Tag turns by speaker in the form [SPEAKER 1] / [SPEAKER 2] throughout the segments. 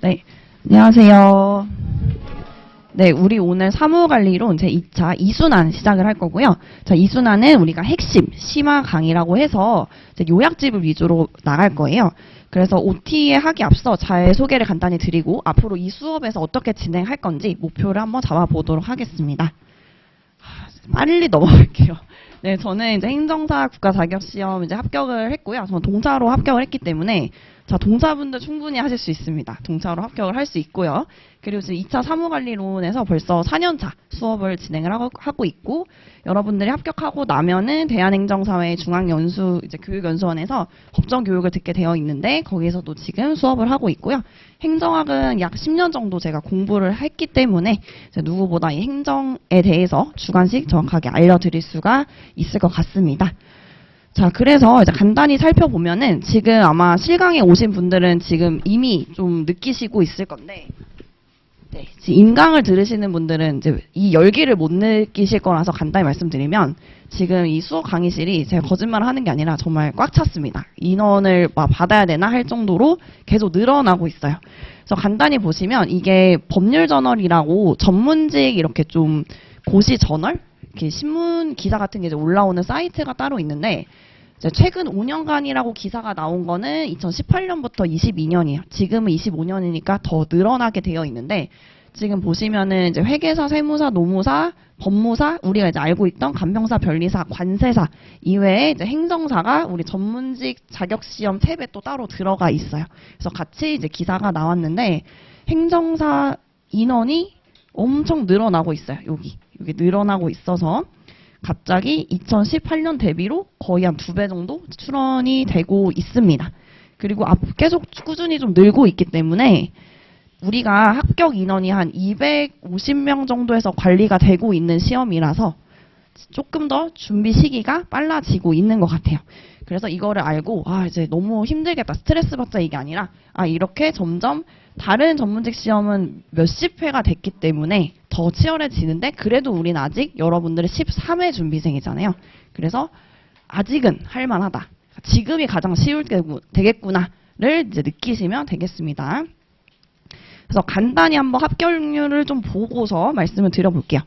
[SPEAKER 1] 네, 안녕하세요. 네, 우리 오늘 사무관리론 제2차 2순환 시작을 할 거고요. 자, 2순환은 우리가 핵심, 심화 강의라고 해서 이제 요약집을 위주로 나갈 거예요. 그래서 OT에 하기 앞서 잘 소개를 간단히 드리고 앞으로 이 수업에서 어떻게 진행할 건지 목표를 한번 잡아보도록 하겠습니다. 빨리 넘어갈게요. 네, 저는 이제 행정사 국가 자격 시험 이제 합격을 했고요. 저는 동사로 합격을 했기 때문에 자, 동사분들 충분히 하실 수 있습니다. 동사로 합격을 할 수 있고요. 그리고 지금 2차 사무관리론에서 벌써 4년차 수업을 진행을 하고 있고, 여러분들이 합격하고 나면은 대한행정사회 중앙연수 이제 교육연수원에서 법정 교육을 듣게 되어 있는데 거기에서도 지금 수업을 하고 있고요. 행정학은 약 10년 정도 제가 공부를 했기 때문에 누구보다 이 행정에 대해서 주관식 정확하게 알려드릴 수가 있을 것 같습니다. 자, 그래서 이제 간단히 살펴보면은 지금 아마 실강에 오신 분들은 지금 이미 좀 느끼시고 있을 건데, 네, 지금 인강을 들으시는 분들은 이제 이 열기를 못 느끼실 거라서 간단히 말씀드리면 지금 이 수업 강의실이 제가 거짓말을 하는 게 아니라 정말 꽉 찼습니다. 인원을 받아야 되나 할 정도로 계속 늘어나고 있어요. 그래서 간단히 보시면 이게 법률저널이라고 전문직 이렇게 좀 고시 저널? 이렇게 신문 기사 같은 게 이제 올라오는 사이트가 따로 있는데 이제 최근 5년간이라고 기사가 나온 거는 2018년부터 22년이에요. 지금은 25년이니까 더 늘어나게 되어 있는데 지금 보시면은 이제 회계사, 세무사, 노무사, 법무사, 우리가 이제 알고 있던 간병사, 변리사, 관세사 이외에 이제 행정사가 우리 전문직 자격시험 탭에 또 따로 들어가 있어요. 그래서 같이 이제 기사가 나왔는데 행정사 인원이 엄청 늘어나고 있어요. 여기 늘어나고 있어서 갑자기 2018년 대비로 거의 한 2배 정도 출원이 되고 있습니다. 그리고 계속 꾸준히 좀 늘고 있기 때문에 우리가 합격 인원이 한 250명 정도에서 관리가 되고 있는 시험이라서 조금 더 준비 시기가 빨라지고 있는 것 같아요. 그래서 이거를 알고 이제 너무 힘들겠다, 스트레스 받자 이게 아니라 이렇게 점점 다른 전문직 시험은 몇십 회가 됐기 때문에 더 치열해지는데 그래도 우린 아직 여러분들의 13회 준비생이잖아요. 그래서 아직은 할만하다. 지금이 가장 쉬울 되겠구나를 이제 느끼시면 되겠습니다. 그래서 간단히 한번 합격률을 좀 보고서 말씀을 드려볼게요.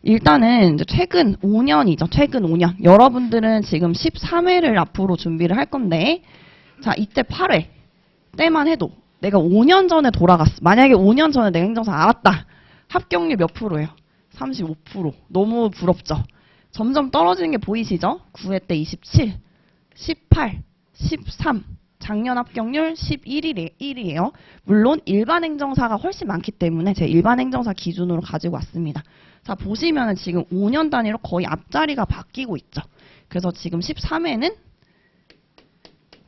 [SPEAKER 1] 일단은 이제 최근 5년이죠. 최근 5년. 여러분들은 지금 13회를 앞으로 준비를 할 건데, 자, 이때 8회 때만 해도 내가 5년 전에 돌아갔어. 만약에 5년 전에 내가 행정사 알았다. 합격률 몇 프로예요? 35%. 너무 부럽죠? 점점 떨어지는 게 보이시죠? 9회 때 27, 18, 13. 작년 합격률 11이에요. 물론 일반 행정사가 훨씬 많기 때문에 제 일반 행정사 기준으로 가지고 왔습니다. 자, 보시면은 지금 5년 단위로 거의 앞자리가 바뀌고 있죠. 그래서 지금 13회는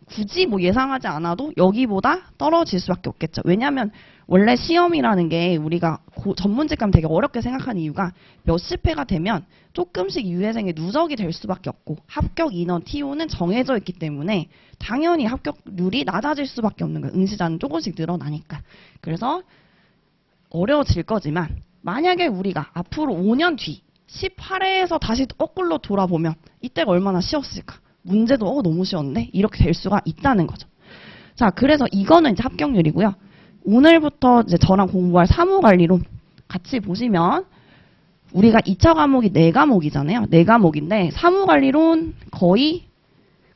[SPEAKER 1] 굳이 뭐 예상하지 않아도 여기보다 떨어질 수밖에 없겠죠. 왜냐하면 원래 시험이라는 게 우리가 전문직 가면 되게 어렵게 생각하는 이유가 몇십 회가 되면 조금씩 유예생의 누적이 될 수밖에 없고 합격 인원 TO는 정해져 있기 때문에 당연히 합격률이 낮아질 수밖에 없는 거예요. 응시자는 조금씩 늘어나니까. 그래서 어려워질 거지만 만약에 우리가 앞으로 5년 뒤 18회에서 다시 거꾸로 돌아보면 이때가 얼마나 쉬웠을까? 문제도 너무 쉬웠는데 이렇게 될 수가 있다는 거죠. 자, 그래서 이거는 이제 합격률이고요. 오늘부터 이제 저랑 공부할 사무관리론 같이 보시면 우리가 2차 과목이 4과목이잖아요. 4과목인데 사무관리론 거의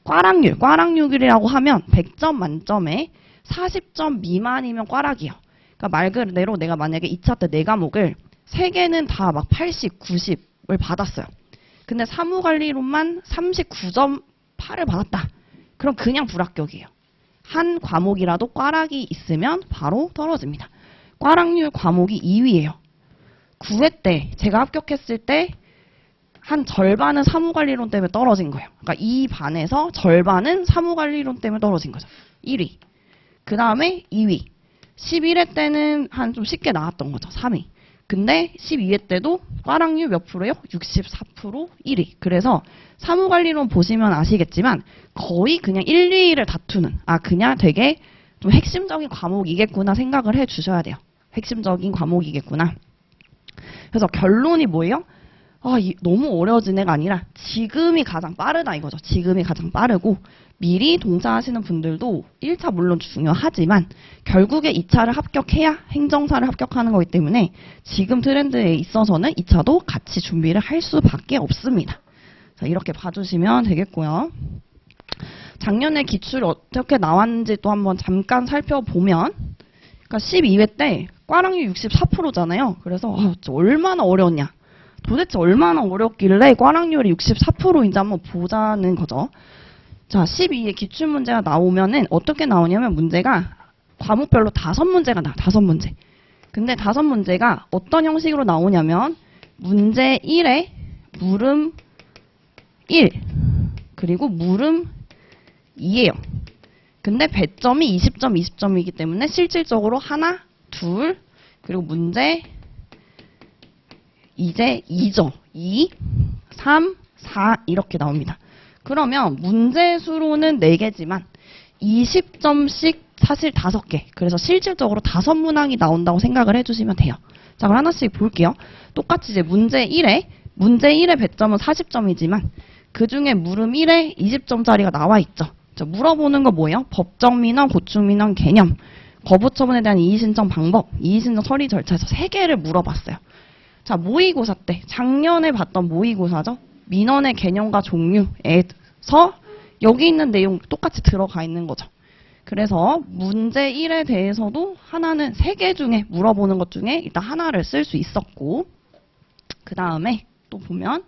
[SPEAKER 1] 꽈락률이라고 하면 100점 만점에 40점 미만이면 꽈락이에요. 그러니까 말 그대로 내가 만약에 2차 때 4과목을 3개는 다 막 80, 90을 받았어요. 근데 사무관리론만 39.8을 받았다. 그럼 그냥 불합격이에요. 한 과목이라도 꽈락이 있으면 바로 떨어집니다. 꽈락률 과목이 2위예요. 9회 때 제가 합격했을 때 한 절반은 사무관리론 때문에 떨어진 거예요. 그러니까 이 반에서 절반은 사무관리론 때문에 떨어진 거죠. 1위. 그 다음에 2위. 11회 때는 한 좀 쉽게 나왔던 거죠. 3위. 근데 12회 때도 꽈락률 몇 프로요? 64% 1위. 그래서 사무관리론 보시면 아시겠지만 거의 그냥 1, 2위를 다투는 그냥 되게 좀 핵심적인 과목이겠구나 생각을 해주셔야 돼요. 핵심적인 과목이겠구나. 그래서 결론이 뭐예요? 너무 어려워진 애가 아니라 지금이 가장 빠르다 이거죠. 지금이 가장 빠르고 미리 동차하시는 분들도 1차 물론 중요하지만 결국에 2차를 합격해야 행정사를 합격하는 거기 때문에 지금 트렌드에 있어서는 2차도 같이 준비를 할 수밖에 없습니다. 자, 이렇게 봐주시면 되겠고요. 작년에 기출 어떻게 나왔는지 또 한번 잠깐 살펴보면 그러니까 12회 때 꽈락률 64%잖아요. 그래서 얼마나 어려웠냐. 도대체 얼마나 어렵길래 꽈락률이 64%인지 한번 보자는 거죠. 자, 12회 기출문제가 나오면은 어떻게 나오냐면 문제가 과목별로 5문제가 나와. 5문제. 근데 5문제가 어떤 형식으로 나오냐면 문제 1에 물음 1 그리고 물음 2예요. 근데 배점이 20점, 20점이기 때문에 실질적으로 하나, 둘, 그리고 문제 이제 2죠. 2, 3, 4 이렇게 나옵니다. 그러면 문제 수로는 4개지만 20점씩 사실 5개. 그래서 실질적으로 5문항이 나온다고 생각을 해주시면 돼요. 자, 그럼 하나씩 볼게요. 똑같이 이제 문제 1의 배점은 40점이지만 그 중에 물음 1에 20점짜리가 나와 있죠. 자, 물어보는 거 뭐예요? 법정 민원, 고충 민원 개념, 거부 처분에 대한 이의신청 방법, 이의신청 처리 절차에서 3개를 물어봤어요. 자, 모의고사 때 작년에 봤던 모의고사죠. 민원의 개념과 종류에서 여기 있는 내용 똑같이 들어가 있는 거죠. 그래서 문제 1에 대해서도 하나는 3개 중에 물어보는 것 중에 일단 하나를 쓸 수 있었고 그 다음에 또 보면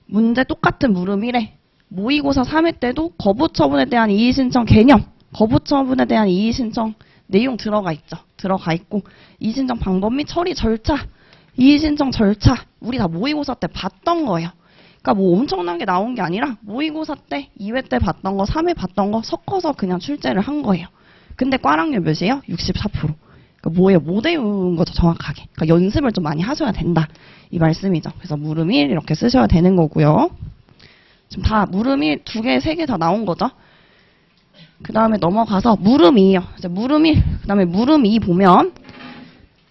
[SPEAKER 1] 문제 똑같은 물음 1에 모의고사 3회 때도 거부처분에 대한 이의신청 개념, 거부처분에 대한 이의신청 내용 들어가 있죠. 들어가 있고 이의신청 방법 및 처리 절차, 이의신청 절차 우리 다 모의고사 때 봤던 거예요. 그러니까 뭐 엄청나게 나온 게 아니라 모의고사 때, 2회 때 봤던 거, 3회 봤던 거 섞어서 그냥 출제를 한 거예요. 근데 꽈락률 몇이에요? 64%. 그러니까 뭐예요? 못 외운 거죠, 정확하게. 그러니까 연습을 좀 많이 하셔야 된다. 이 말씀이죠. 그래서 물음 1 이렇게 쓰셔야 되는 거고요. 지금 다 물음 1, 2개, 3개 다 나온 거죠. 그 다음에 넘어가서 물음 2요. 이제 물음 1, 그 다음에 물음 2 보면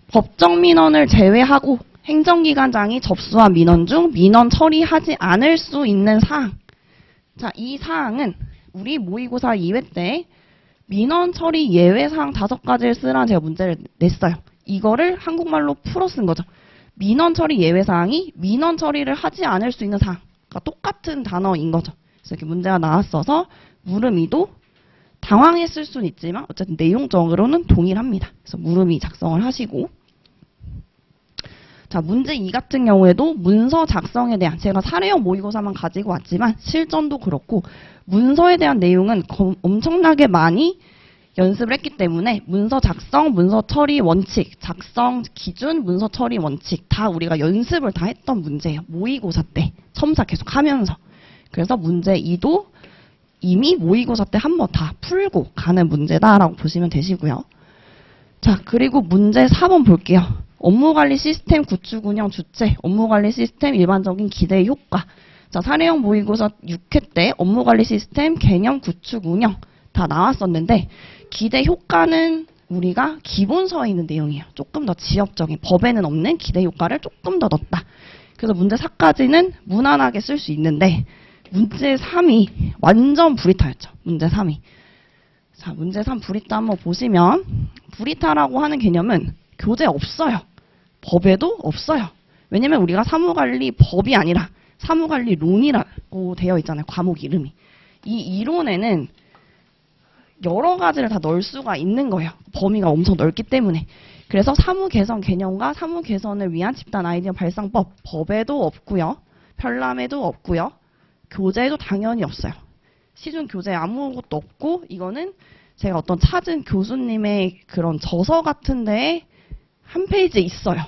[SPEAKER 1] 법정 민원을 제외하고 행정기관장이 접수한 민원 중 민원 처리하지 않을 수 있는 사항. 자, 이 사항은 우리 모의고사 2회 때 민원 처리 예외 사항 5가지를 쓰라는 제가 문제를 냈어요. 이거를 한국말로 풀어 쓴 거죠. 민원 처리 예외 사항이 민원 처리를 하지 않을 수 있는 사항. 그러니까 똑같은 단어인 거죠. 그래서 이렇게 문제가 나왔어서 물음 2도 당황했을 수는 있지만 어쨌든 내용적으로는 동일합니다. 그래서 물음 2 작성을 하시고 자, 문제 2 같은 경우에도 문서 작성에 대한 제가 사례형 모의고사만 가지고 왔지만 실전도 그렇고 문서에 대한 내용은 엄청나게 많이 연습을 했기 때문에 문서 작성, 문서 처리 원칙, 작성 기준, 문서 처리 원칙 다 우리가 연습을 다 했던 문제예요. 모의고사 때 첨사 계속 하면서. 그래서 문제 2도 이미 모의고사 때 한 번 다 풀고 가는 문제다라고 보시면 되시고요. 자, 그리고 문제 4번 볼게요. 업무관리 시스템 구축 운영 주체, 업무관리 시스템 일반적인 기대 효과. 자, 사례형 모의고사 6회 때 업무관리 시스템 개념 구축 운영 다 나왔었는데 기대 효과는 우리가 기본서에 있는 내용이에요. 조금 더 지역적인 법에는 없는 기대 효과를 조금 더 넣었다. 그래서 문제 4까지는 무난하게 쓸 수 있는데 문제 3이 완전 불이타였죠. 문제 3이. 자, 문제 3 불이타 한번 보시면 불이타라고 하는 개념은 교재에 없어요. 법에도 없어요. 왜냐면 우리가 사무관리 법이 아니라 사무관리론이라고 되어 있잖아요. 과목 이름이. 이 이론에는 여러 가지를 다 넣을 수가 있는 거예요. 범위가 엄청 넓기 때문에. 그래서 사무개선 개념과 사무개선을 위한 집단 아이디어 발상법 법에도 없고요. 편람에도 없고요. 교재에도 당연히 없어요. 시중 교재에 아무것도 없고 이거는 제가 어떤 찾은 교수님의 그런 저서 같은 데에 한 페이지에 있어요.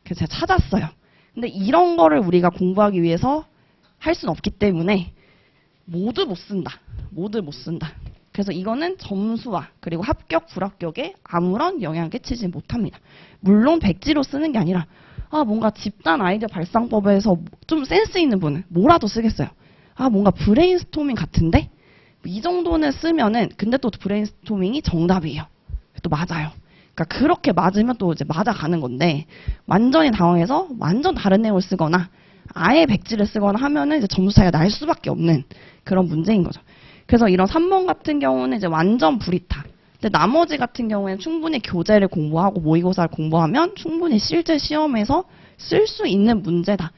[SPEAKER 1] 그래서 제가 찾았어요. 근데 이런 거를 우리가 공부하기 위해서 할 수는 없기 때문에 모두 못 쓴다. 모두 못 쓴다. 그래서 이거는 점수와 그리고 합격, 불합격에 아무런 영향을 끼치지 못합니다. 물론 백지로 쓰는 게 아니라 뭔가 집단 아이디어 발상법에서 좀 센스 있는 분은 뭐라도 쓰겠어요. 뭔가 브레인스토밍 같은데? 이 정도는 쓰면은 근데 또 브레인스토밍이 정답이에요. 또 맞아요. 그러니까 그렇게 맞으면 또 이제 맞아가는 건데 완전히 당황해서 완전 다른 내용을 쓰거나 아예 백지를 쓰거나 하면은 이제 점수 차이가 날 수밖에 없는 그런 문제인 거죠. 그래서 이런 3번 같은 경우는 이제 완전 불이타. 근데 나머지 같은 경우에는 충분히 교재를 공부하고 모의고사를 공부하면 충분히 실제 시험에서 쓸 수 있는 문제다.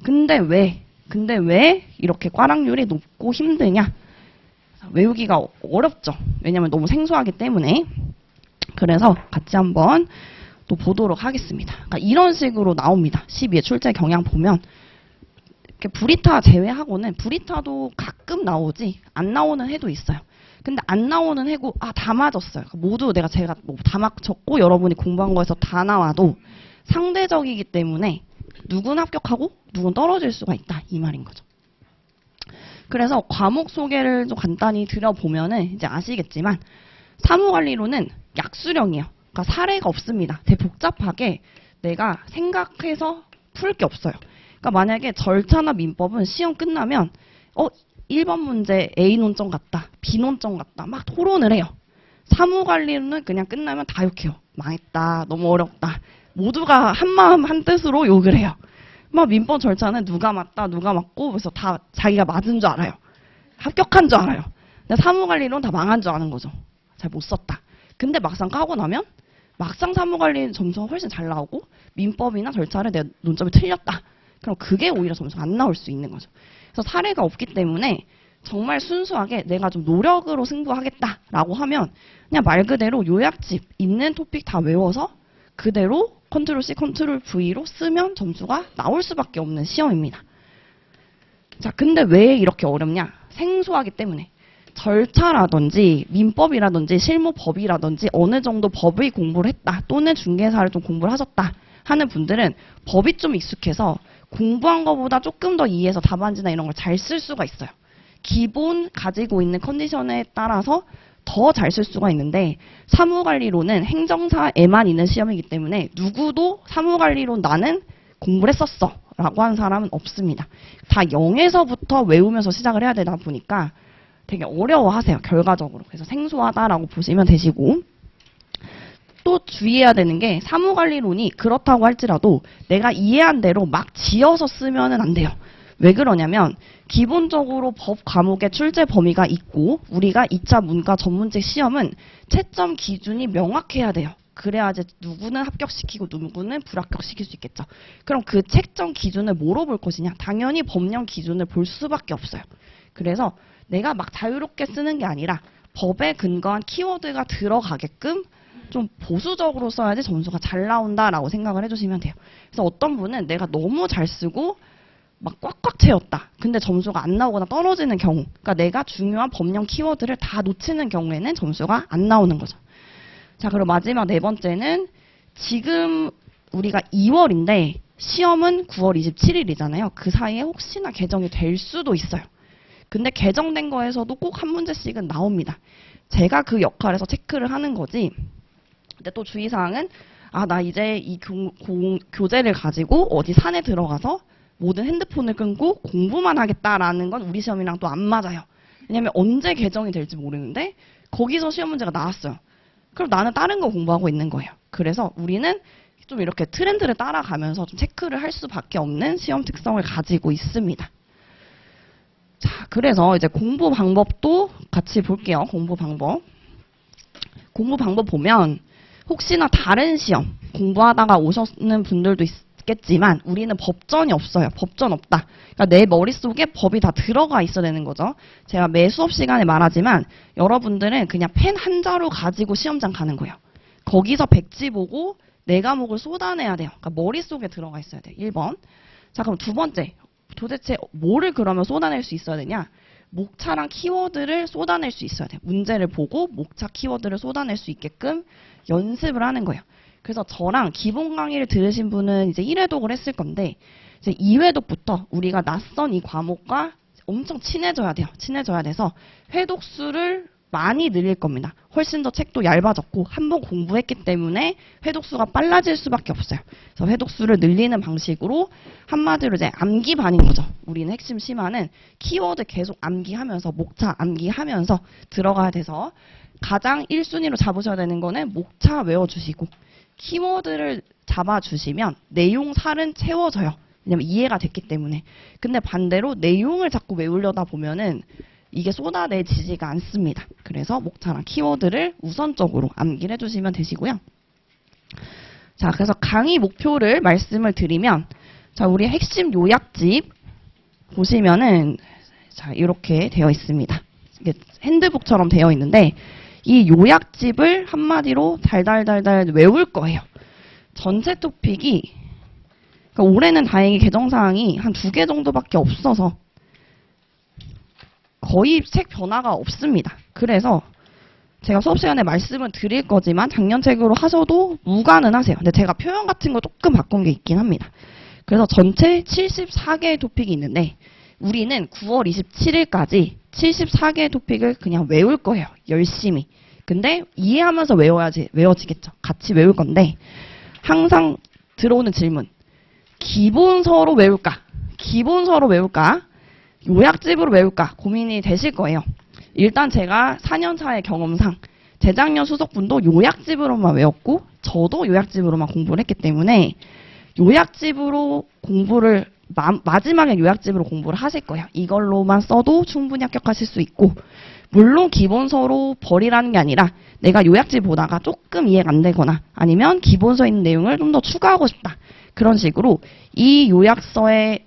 [SPEAKER 1] 근데 왜 이렇게 꽈락률이 높고 힘드냐? 외우기가 어렵죠. 왜냐면 너무 생소하기 때문에. 그래서 같이 한번 또 보도록 하겠습니다. 그러니까 이런 식으로 나옵니다. 12회 출제 경향 보면 이렇게 불이타 제외하고는 불이타도 가끔 나오지 안 나오는 해도 있어요. 근데 안 나오는 해고 다 맞았어요. 모두 제가 뭐 다 맞췄고 여러분이 공부한 거에서 다 나와도 상대적이기 때문에 누군 합격하고 누군 떨어질 수가 있다 이 말인 거죠. 그래서 과목 소개를 좀 간단히 드려보면은 이제 아시겠지만 사무관리론은 약수령이에요. 그러니까 사례가 없습니다. 되게 복잡하게 내가 생각해서 풀 게 없어요. 그러니까 만약에 절차나 민법은 시험 끝나면 1번 문제 A 논점 같다, B 논점 같다 막 토론을 해요. 사무관리론은 그냥 끝나면 다 욕해요. 망했다, 너무 어렵다. 모두가 한마음 한뜻으로 욕을 해요. 막 민법 절차는 누가 맞다, 누가 맞고 그래서 다 자기가 맞은 줄 알아요. 합격한 줄 알아요. 근데 사무관리론 다 망한 줄 아는 거죠. 잘 못 썼다. 근데 막상 까고 나면 막상 사무관리 점수가 훨씬 잘 나오고 민법이나 절차를 내 논점이 틀렸다. 그럼 그게 오히려 점수가 안 나올 수 있는 거죠. 그래서 사례가 없기 때문에 정말 순수하게 내가 좀 노력으로 승부하겠다라고 하면 그냥 말 그대로 요약집 있는 토픽 다 외워서 그대로 컨트롤 C, 컨트롤 V로 쓰면 점수가 나올 수밖에 없는 시험입니다. 자, 근데 왜 이렇게 어렵냐? 생소하기 때문에. 절차라든지 민법이라든지 실무법이라든지 어느 정도 법의 공부를 했다 또는 중개사를 좀 공부를 하셨다 하는 분들은 법이 좀 익숙해서 공부한 것보다 조금 더 이해해서 답안지나 이런 걸 잘 쓸 수가 있어요. 기본 가지고 있는 컨디션에 따라서 더 잘 쓸 수가 있는데 사무관리론은 행정사에만 있는 시험이기 때문에 누구도 사무관리론 나는 공부를 했었어 라고 하는 사람은 없습니다. 다 0에서부터 외우면서 시작을 해야 되다 보니까 되게 어려워하세요. 결과적으로. 그래서 생소하다라고 보시면 되시고 또 주의해야 되는 게 사무관리론이 그렇다고 할지라도 내가 이해한 대로 막 지어서 쓰면은 안 돼요. 왜 그러냐면 기본적으로 법 과목의 출제 범위가 있고 우리가 2차 문과 전문직 시험은 채점 기준이 명확해야 돼요. 그래야지 누구는 합격시키고 누구는 불합격시킬 수 있겠죠. 그럼 그 채점 기준을 뭐로 볼 것이냐? 당연히 법령 기준을 볼 수밖에 없어요. 그래서 내가 막 자유롭게 쓰는 게 아니라 법에 근거한 키워드가 들어가게끔 좀 보수적으로 써야지 점수가 잘 나온다라고 생각을 해주시면 돼요. 그래서 어떤 분은 내가 너무 잘 쓰고 막 꽉꽉 채웠다. 근데 점수가 안 나오거나 떨어지는 경우, 그러니까 내가 중요한 법령 키워드를 다 놓치는 경우에는 점수가 안 나오는 거죠. 자, 그리고 마지막 네 번째는 지금 우리가 2월인데 시험은 9월 27일이잖아요. 그 사이에 혹시나 개정이 될 수도 있어요. 근데 개정된 거에서도 꼭 한 문제씩은 나옵니다. 제가 그 역할에서 체크를 하는 거지. 근데 또 주의사항은 나 이제 이 교재를 가지고 어디 산에 들어가서 모든 핸드폰을 끊고 공부만 하겠다라는 건 우리 시험이랑 또 안 맞아요. 왜냐면 언제 개정이 될지 모르는데 거기서 시험 문제가 나왔어요. 그럼 나는 다른 거 공부하고 있는 거예요. 그래서 우리는 좀 이렇게 트렌드를 따라가면서 좀 체크를 할 수밖에 없는 시험 특성을 가지고 있습니다. 자, 그래서 이제 공부 방법도 같이 볼게요. 공부 방법. 공부 방법 보면 혹시나 다른 시험 공부하다가 오셨는 분들도 있겠지만 우리는 법전이 없어요. 법전 없다. 그러니까 내 머릿속에 법이 다 들어가 있어야 되는 거죠. 제가 매 수업 시간에 말하지만 여러분들은 그냥 펜 한 자루 가지고 시험장 가는 거예요. 거기서 백지 보고 내 과목을 쏟아내야 돼요. 그러니까 머릿속에 들어가 있어야 돼요. 1번. 자, 그럼 두 번째. 도대체 뭐를 그러면 쏟아낼 수 있어야 되냐? 목차랑 키워드를 쏟아낼 수 있어야 돼요. 문제를 보고 목차 키워드를 쏟아낼 수 있게끔 연습을 하는 거예요. 그래서 저랑 기본 강의를 들으신 분은 이제 1회독을 했을 건데 이제 2회독부터 우리가 낯선 이 과목과 엄청 친해져야 돼요. 친해져야 돼서 회독수를 많이 늘릴 겁니다. 훨씬 더 책도 얇아졌고 한 번 공부했기 때문에 회독수가 빨라질 수밖에 없어요. 그래서 회독수를 늘리는 방식으로 한마디로 이제 암기반인 거죠. 우리는 핵심 심화는 키워드 계속 암기하면서 목차 암기하면서 들어가야 돼서 가장 1순위로 잡으셔야 되는 거는 목차 외워주시고 키워드를 잡아주시면 내용 살은 채워져요. 왜냐면 이해가 됐기 때문에. 근데 반대로 내용을 자꾸 외우려다 보면은 이게 쏟아내지지가 않습니다. 그래서 목차랑 키워드를 우선적으로 암기를 해주시면 되시고요. 자, 그래서 강의 목표를 말씀을 드리면, 자, 우리 핵심 요약집 보시면은, 자, 이렇게 되어 있습니다. 이게 핸드북처럼 되어 있는데, 이 요약집을 한마디로 달달달달 외울 거예요. 전체 토픽이, 그러니까 올해는 다행히 개정사항이 한 2개 정도밖에 없어서, 거의 책 변화가 없습니다. 그래서 제가 수업 시간에 말씀을 드릴 거지만 작년 책으로 하셔도 무관은 하세요. 근데 제가 표현 같은 거 조금 바꾼 게 있긴 합니다. 그래서 전체 74개의 토픽이 있는데 우리는 9월 27일까지 74개의 토픽을 그냥 외울 거예요. 열심히. 근데 이해하면서 외워지겠죠. 같이 외울 건데 항상 들어오는 질문. 기본서로 외울까? 기본서로 외울까? 요약집으로 외울까 고민이 되실 거예요. 일단 제가 4년차의 경험상 재작년 수석분도 요약집으로만 외웠고 저도 요약집으로만 공부를 했기 때문에 요약집으로 공부를 마지막에 요약집으로 공부를 하실 거예요. 이걸로만 써도 충분히 합격하실 수 있고 물론 기본서로 버리라는 게 아니라 내가 요약집 보다가 조금 이해가 안 되거나 아니면 기본서에 있는 내용을 좀 더 추가하고 싶다. 그런 식으로 이 요약서의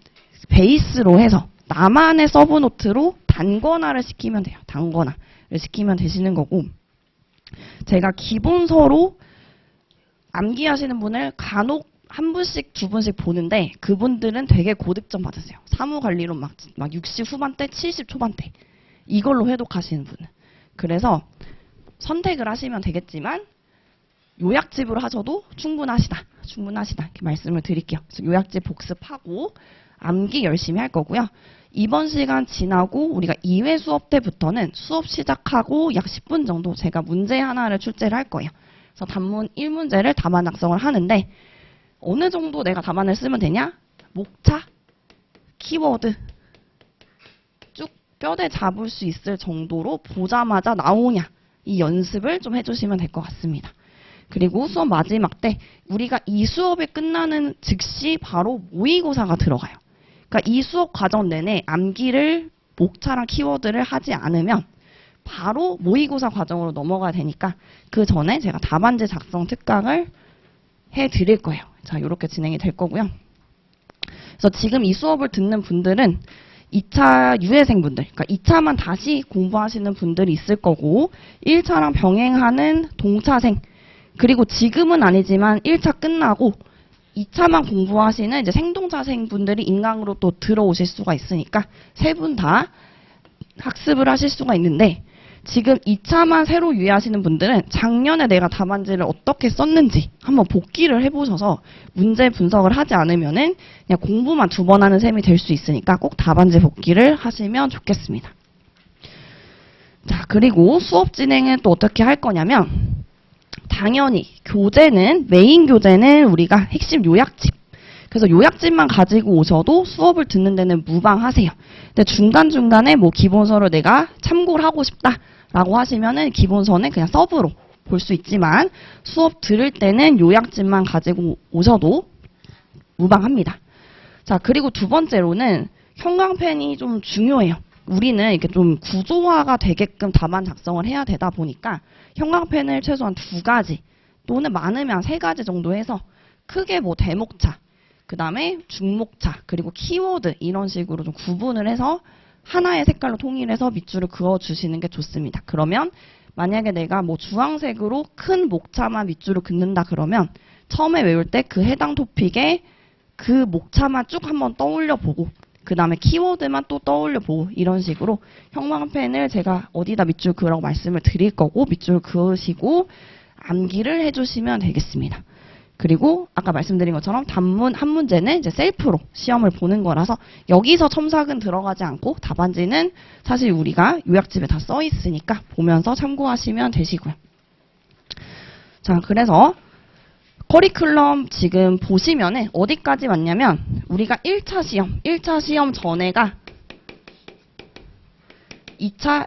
[SPEAKER 1] 베이스로 해서 나만의 서브노트로 단권화를 시키면 돼요. 단권화를 시키면 되시는 거고 제가 기본서로 암기하시는 분을 간혹 한 분씩 두 분씩 보는데 그분들은 되게 고득점 받으세요. 사무관리론 막 60 후반대, 70 초반대 이걸로 회독하시는 분은. 그래서 선택을 하시면 되겠지만 요약집으로 하셔도 충분하시다 이렇게 말씀을 드릴게요. 그래서 요약집 복습하고 암기 열심히 할 거고요. 이번 시간 지나고 우리가 2회 수업 때부터는 수업 시작하고 약 10분 정도 제가 문제 하나를 출제를 할 거예요. 그래서 단문 1문제를 답안 작성을 하는데 어느 정도 내가 답안을 쓰면 되냐? 목차, 키워드 쭉 뼈대 잡을 수 있을 정도로 보자마자 나오냐 이 연습을 좀 해주시면 될 것 같습니다. 그리고 수업 마지막 때 우리가 이 수업이 끝나는 즉시 바로 모의고사가 들어가요. 그러니까 이 수업 과정 내내 암기를 목차랑 키워드를 하지 않으면 바로 모의고사 과정으로 넘어가야 되니까 그 전에 제가 답안지 작성 특강을 해드릴 거예요. 자, 이렇게 진행이 될 거고요. 그래서 지금 이 수업을 듣는 분들은 2차 유예생분들, 그러니까 2차만 다시 공부하시는 분들이 있을 거고 1차랑 병행하는 동차생, 그리고 지금은 아니지만 1차 끝나고 2차만 공부하시는 이제 생동차생분들이 인강으로 또 들어오실 수가 있으니까 세 분 다 학습을 하실 수가 있는데 지금 2차만 새로 유예하시는 분들은 작년에 내가 답안지를 어떻게 썼는지 한번 복기를 해보셔서 문제 분석을 하지 않으면은 그냥 공부만 2번 하는 셈이 될 수 있으니까 꼭 답안지 복기를 하시면 좋겠습니다. 자, 그리고 수업 진행은 또 어떻게 할 거냐면 당연히 교재는 메인 교재는 우리가 핵심 요약집. 그래서 요약집만 가지고 오셔도 수업을 듣는 데는 무방하세요. 근데 중간중간에 뭐 기본서를 내가 참고를 하고 싶다라고 하시면은 기본서는 그냥 서브로 볼 수 있지만 수업 들을 때는 요약집만 가지고 오셔도 무방합니다. 자, 그리고 두 번째로는 형광펜이 좀 중요해요. 우리는 이렇게 좀 구조화가 되게끔 답안 작성을 해야 되다 보니까 형광펜을 최소한 2가지 또는 많으면 3가지 정도 해서 크게 뭐 대목차, 그 다음에 중목차, 그리고 키워드 이런 식으로 좀 구분을 해서 하나의 색깔로 통일해서 밑줄을 그어주시는 게 좋습니다. 그러면 만약에 내가 뭐 주황색으로 큰 목차만 밑줄을 긋는다 그러면 처음에 외울 때 그 해당 토픽에 그 목차만 쭉 한번 떠올려 보고 그 다음에 키워드만 또 떠올려 보고 이런 식으로 형광펜을 제가 어디다 밑줄 그으라고 말씀을 드릴 거고 밑줄 그으시고 암기를 해주시면 되겠습니다. 그리고 아까 말씀드린 것처럼 단문 한 문제는 이제 셀프로 시험을 보는 거라서 여기서 첨삭은 들어가지 않고 답안지는 사실 우리가 요약집에 다 써 있으니까 보면서 참고하시면 되시고요. 자, 그래서 커리큘럼 지금 보시면은 어디까지 왔냐면 우리가 1차 시험 전에가 2차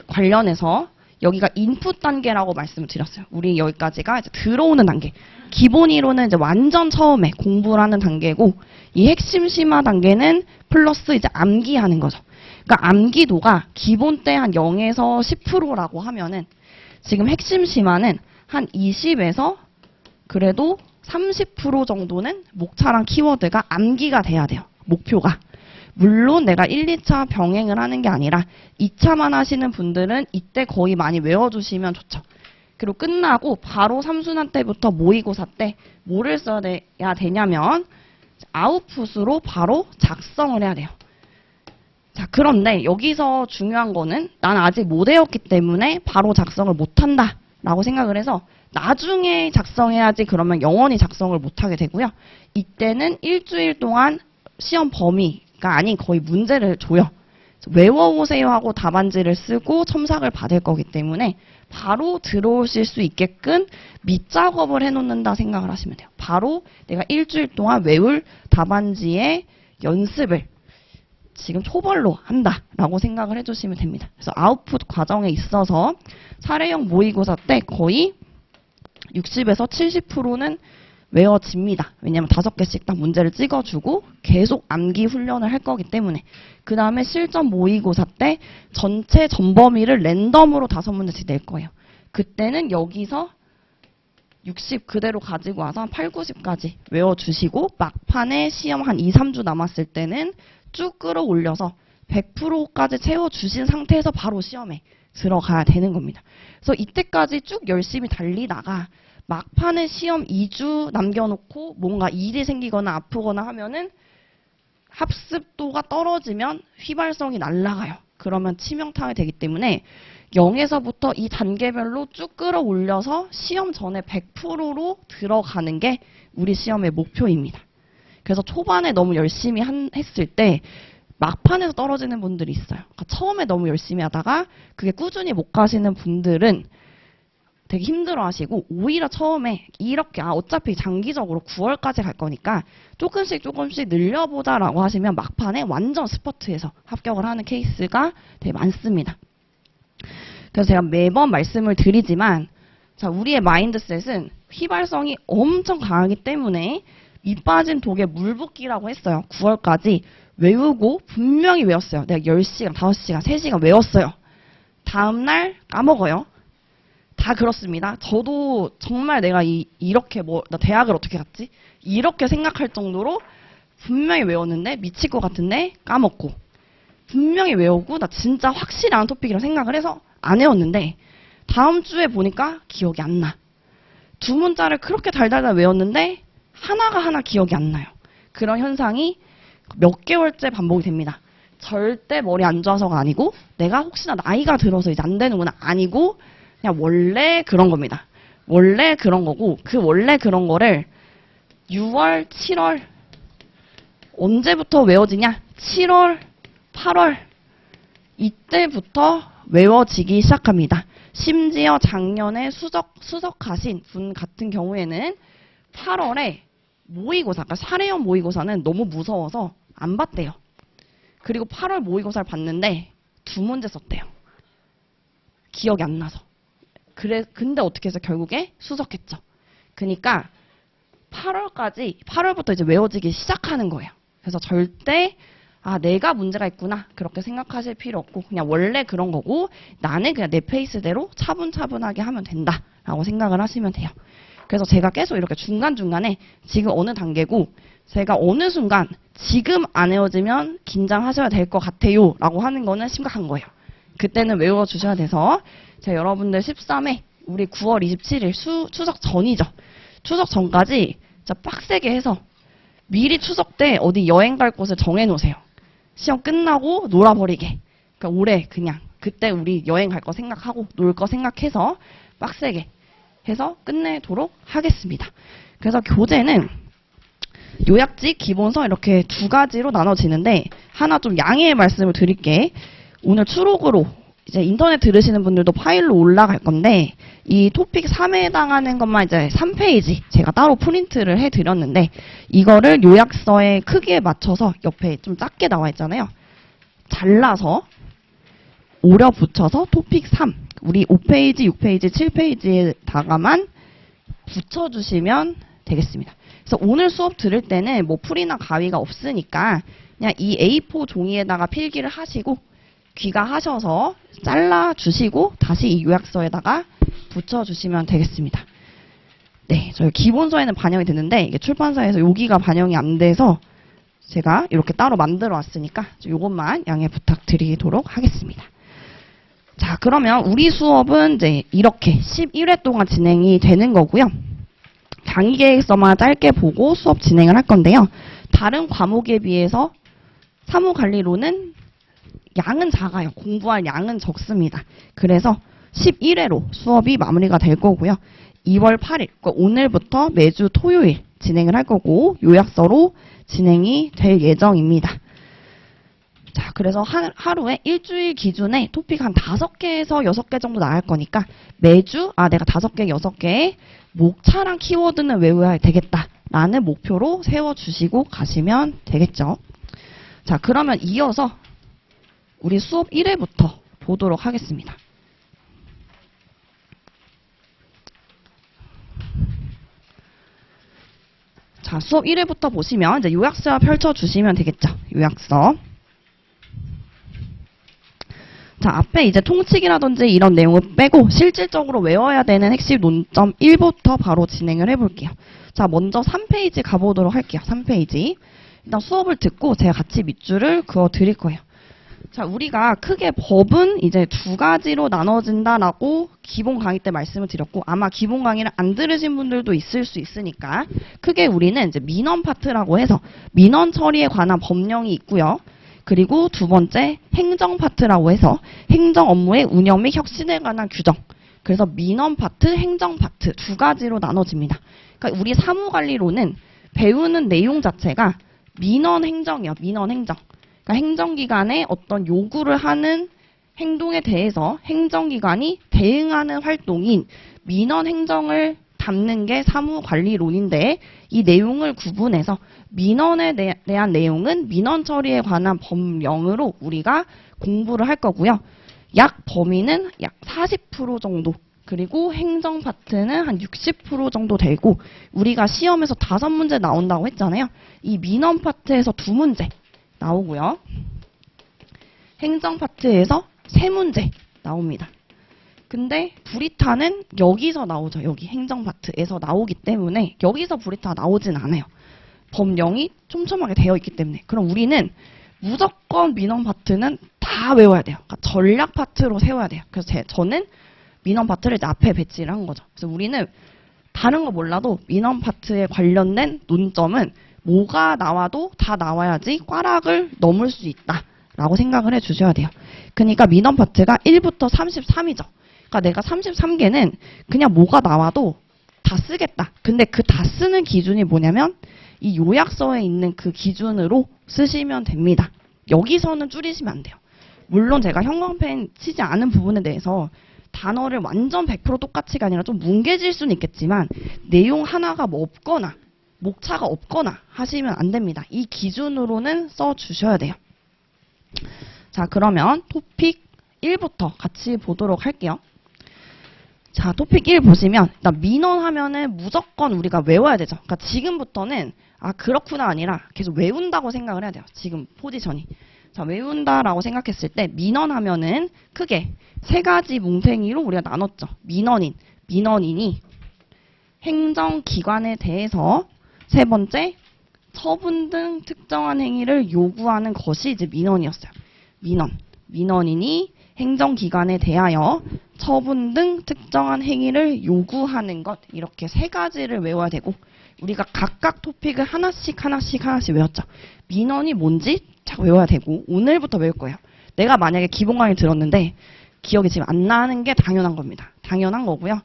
[SPEAKER 1] 관련해서 여기가 인풋 단계라고 말씀을 드렸어요. 우리 여기까지가 이제 들어오는 단계. 기본 이론은 이제 완전 처음에 공부를 하는 단계고, 이 핵심 심화 단계는 플러스 이제 암기하는 거죠. 그러니까 암기도가 기본 때 한 0에서 10%라고 하면은 지금 핵심 심화는 한 20에서 그래도 30% 정도는 목차랑 키워드가 암기가 돼야 돼요. 목표가. 물론 내가 1, 2차 병행을 하는 게 아니라 2차만 하시는 분들은 이때 거의 많이 외워주시면 좋죠. 그리고 끝나고 바로 3순환 때부터 모의고사 때 뭐를 써야 되냐면 아웃풋으로 바로 작성을 해야 돼요. 자, 그런데 여기서 중요한 거는 난 아직 못 외웠기 때문에 바로 작성을 못한다 라고 생각을 해서 나중에 작성해야지 그러면 영원히 작성을 못하게 되고요. 이때는 일주일 동안 시험 범위가 아닌 거의 문제를 줘요. 외워오세요 하고 답안지를 쓰고 첨삭을 받을 거기 때문에 바로 들어오실 수 있게끔 밑작업을 해놓는다 생각을 하시면 돼요. 바로 내가 일주일 동안 외울 답안지의 연습을 지금 초벌로 한다라고 생각을 해주시면 됩니다. 그래서 아웃풋 과정에 있어서 사례형 모의고사 때 거의 60에서 70%는 외워집니다. 왜냐하면 5개씩 딱 문제를 찍어주고 계속 암기 훈련을 할 거기 때문에. 그 다음에 실전 모의고사 때 전체 전범위를 랜덤으로 5문제씩 낼 거예요. 그때는 여기서 60 그대로 가지고 와서 한 8, 90까지 외워주시고 막판에 시험 한 2, 3주 남았을 때는 쭉 끌어올려서 100%까지 채워주신 상태에서 바로 시험에 들어가야 되는 겁니다. 그래서 이때까지 쭉 열심히 달리다가 막판에 시험 2주 남겨놓고 뭔가 일이 생기거나 아프거나 하면은 합습도가 떨어지면 휘발성이 날아가요. 그러면 치명타가 되기 때문에 0에서부터 이 단계별로 쭉 끌어올려서 시험 전에 100%로 들어가는 게 우리 시험의 목표입니다. 그래서 초반에 너무 열심히 했을 때 막판에서 떨어지는 분들이 있어요. 그러니까 처음에 너무 열심히 하다가 그게 꾸준히 못 가시는 분들은 되게 힘들어 하시고 오히려 처음에 이렇게 어차피 장기적으로 9월까지 갈 거니까 조금씩 늘려보자라고 하시면 막판에 완전 스퍼트에서 합격을 하는 케이스가 되게 많습니다. 그래서 제가 매번 말씀을 드리지만 자, 우리의 마인드셋은 휘발성이 엄청 강하기 때문에 밑 빠진 독에 물 붓기라고 했어요. 9월까지 외우고 분명히 외웠어요. 내가 10시간, 5시간, 3시간 외웠어요. 다음날 까먹어요. 다 그렇습니다. 저도 정말 내가 이렇게 나 대학을 어떻게 갔지? 이렇게 생각할 정도로 분명히 외웠는데 미칠 것 같은데 까먹고 분명히 외우고 나 진짜 확실한 토픽이라고 생각을 해서 안 외웠는데 다음 주에 보니까 기억이 안 나. 두 문자를 그렇게 달달달 외웠는데 하나 기억이 안 나요. 그런 현상이 몇 개월째 반복이 됩니다. 절대 머리 안 좋아서가 아니고 내가 혹시나 나이가 들어서 이제 안 되는구나 아니고 그냥 원래 그런 겁니다. 원래 그런 거고 그 원래 그런 거를 6월, 7월 언제부터 외워지냐? 7월, 8월 이때부터 외워지기 시작합니다. 심지어 작년에 수석하신 분 같은 경우에는 8월에 모의고사, 그러니까 사례형 모의고사는 너무 무서워서 안 봤대요. 그리고 8월 모의고사를 봤는데 2문제 썼대요. 기억이 안 나서. 근데 어떻게 해서 결국에 수석했죠. 그러니까 8월부터 이제 외워지기 시작하는 거예요. 그래서 절대 내가 문제가 있구나 그렇게 생각하실 필요 없고 그냥 원래 그런 거고 나는 그냥 내 페이스대로 차분차분하게 하면 된다라고 생각을 하시면 돼요. 그래서 제가 계속 이렇게 중간중간에 지금 어느 단계고 제가 어느 순간 지금 안 외워지면 긴장하셔야 될 것 같아요 라고 하는 거는 심각한 거예요. 그때는 외워주셔야 돼서 제가 여러분들 13회 우리 9월 27일 추석 전이죠. 추석 전까지 진짜 빡세게 해서 미리 추석 때 어디 여행 갈 곳을 정해놓으세요. 시험 끝나고 놀아버리게. 그러니까 올해 그냥 그때 우리 여행 갈 거 생각하고 놀 거 생각해서 빡세게 해서 끝내도록 하겠습니다. 그래서 교재는 요약지, 기본서 이렇게 2가지로 나눠지는데 하나 좀 양해의 말씀을 드릴게. 오늘 추록으로 이제 인터넷 들으시는 분들도 파일로 올라갈 건데 이 토픽 3에 해당하는 것만 이제 3페이지 제가 따로 프린트를 해드렸는데 이거를 요약서의 크기에 맞춰서 옆에 좀 작게 나와 있잖아요. 잘라서 오려 붙여서 토픽 3 우리 5페이지, 6페이지, 7페이지에다가만 붙여주시면 되겠습니다. 그래서 오늘 수업 들을 때는 뭐 풀이나 가위가 없으니까 그냥 이 A4 종이에다가 필기를 하시고 귀가하셔서 잘라주시고 다시 이 요약서에다가 붙여주시면 되겠습니다. 네, 저희 기본서에는 반영이 됐는데 이게 출판사에서 여기가 반영이 안 돼서 제가 이렇게 따로 만들어 왔으니까 이것만 양해 부탁드리도록 하겠습니다. 자, 그러면 우리 수업은 이제 이렇게 11회 동안 진행이 되는 거고요. 강의 계획서만 짧게 보고 수업 진행을 할 건데요. 다른 과목에 비해서 사무관리로는 양은 작아요. 공부할 양은 적습니다. 그래서 11회로 수업이 마무리가 될 거고요. 2월 8일, 그러니까 오늘부터 매주 토요일 진행을 할 거고 요약서로 진행이 될 예정입니다. 자, 그래서 하루에 일주일 기준에 토픽 한 5개에서 6개 정도 나갈 거니까 매주 내가 5개, 6개의 목차랑 키워드는 외워야 되겠다라는 목표로 세워주시고 가시면 되겠죠. 자, 그러면 이어서 우리 수업 1회부터 보도록 하겠습니다. 자, 수업 1회부터 보시면 이제 요약서 펼쳐주시면 되겠죠. 요약서. 자, 앞에 이제 통칙이라든지 이런 내용을 빼고 실질적으로 외워야 되는 핵심 논점 1부터 바로 진행을 해볼게요. 자, 먼저 3페이지 가보도록 할게요. 3페이지. 일단 수업을 듣고 제가 같이 밑줄을 그어 드릴 거예요. 자, 우리가 크게 법은 이제 2가지로 나눠진다라고 기본 강의 때 말씀을 드렸고 아마 기본 강의를 안 들으신 분들도 있을 수 있으니까 크게 우리는 이제 민원 파트라고 해서 민원 처리에 관한 법령이 있고요. 그리고 두 번째 행정 파트라고 해서 행정 업무의 운영 및 혁신에 관한 규정. 그래서 민원 파트, 행정 파트 2가지로 나눠집니다. 그러니까 우리 사무관리로는 배우는 내용 자체가 민원 행정이요. 민원 행정. 그러니까 행정기관에 어떤 요구를 하는 행동에 대해서 행정기관이 대응하는 활동인 민원 행정을 담는 게 사무관리론인데 이 내용을 구분해서 민원에 대한 내용은 민원 처리에 관한 법령으로 우리가 공부를 할 거고요. 약 범위는 약 40% 정도 그리고 행정 파트는 한 60% 정도 되고 우리가 시험에서 5문제 나온다고 했잖아요. 이 민원 파트에서 2문제 나오고요. 행정 파트에서 3문제 나옵니다. 근데 브리타는 여기서 나오죠. 여기 행정 파트에서 나오기 때문에 여기서 브리타 나오진 않아요. 법령이 촘촘하게 되어 있기 때문에. 그럼 우리는 무조건 민원 파트는 다 외워야 돼요. 그러니까 전략 파트로 세워야 돼요. 그래서 저는 민원 파트를 이제 앞에 배치를 한 거죠. 그래서 우리는 다른 거 몰라도 민원 파트에 관련된 논점은 뭐가 나와도 다 나와야지 꽈락을 넘을 수 있다라고 생각을 해주셔야 돼요. 그러니까 민원 파트가 1부터 33이죠. 그러니까 내가 33개는 그냥 뭐가 나와도 다 쓰겠다. 근데 그 다 쓰는 기준이 뭐냐면 이 요약서에 있는 그 기준으로 쓰시면 됩니다. 여기서는 줄이시면 안 돼요. 물론 제가 형광펜 치지 않은 부분에 대해서 단어를 완전 100% 똑같이가 아니라 좀 뭉개질 수는 있겠지만 내용 하나가 뭐 없거나 목차가 없거나 하시면 안 됩니다. 이 기준으로는 써주셔야 돼요. 자, 그러면 토픽 1부터 같이 보도록 할게요. 자, 토픽 1 보시면 일단 민원 하면은 무조건 우리가 외워야 되죠. 그러니까 지금부터는 그렇구나 아니라 계속 외운다고 생각을 해야 돼요. 지금 포지션이. 자, 외운다라고 생각했을 때 민원 하면은 크게 3가지 뭉탱이로 우리가 나눴죠. 민원인이 행정기관에 대해서 3번째 처분 등 특정한 행위를 요구하는 것이 이제 민원이었어요. 민원인이 행정기관에 대하여 처분 등 특정한 행위를 요구하는 것 이렇게 3가지를 외워야 되고 우리가 각각 토픽을 하나씩 외웠죠. 민원이 뭔지 잘 외워야 되고 오늘부터 외울 거예요. 내가 만약에 기본 강의 들었는데 기억이 지금 안 나는 게 당연한 겁니다. 당연한 거고요.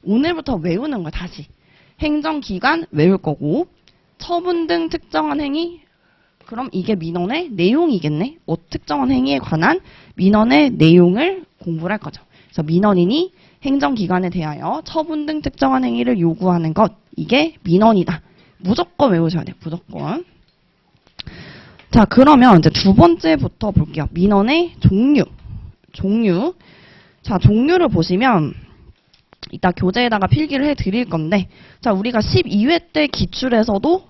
[SPEAKER 1] 오늘부터 외우는 거예요. 다시. 행정기관 외울 거고 처분 등 특정한 행위 그럼 이게 민원의 내용이겠네. 특정한 행위에 관한 민원의 내용을 공부를 할 거죠. 그래서 민원인이 행정기관에 대하여 처분 등 특정한 행위를 요구하는 것 이게 민원이다. 무조건 외우셔야 돼요. 무조건. 자, 그러면 이제 2번째부터 볼게요. 민원의 종류. 자, 종류를 보시면 이따 교재에다가 필기를 해드릴 건데, 자, 우리가 12회 때 기출에서도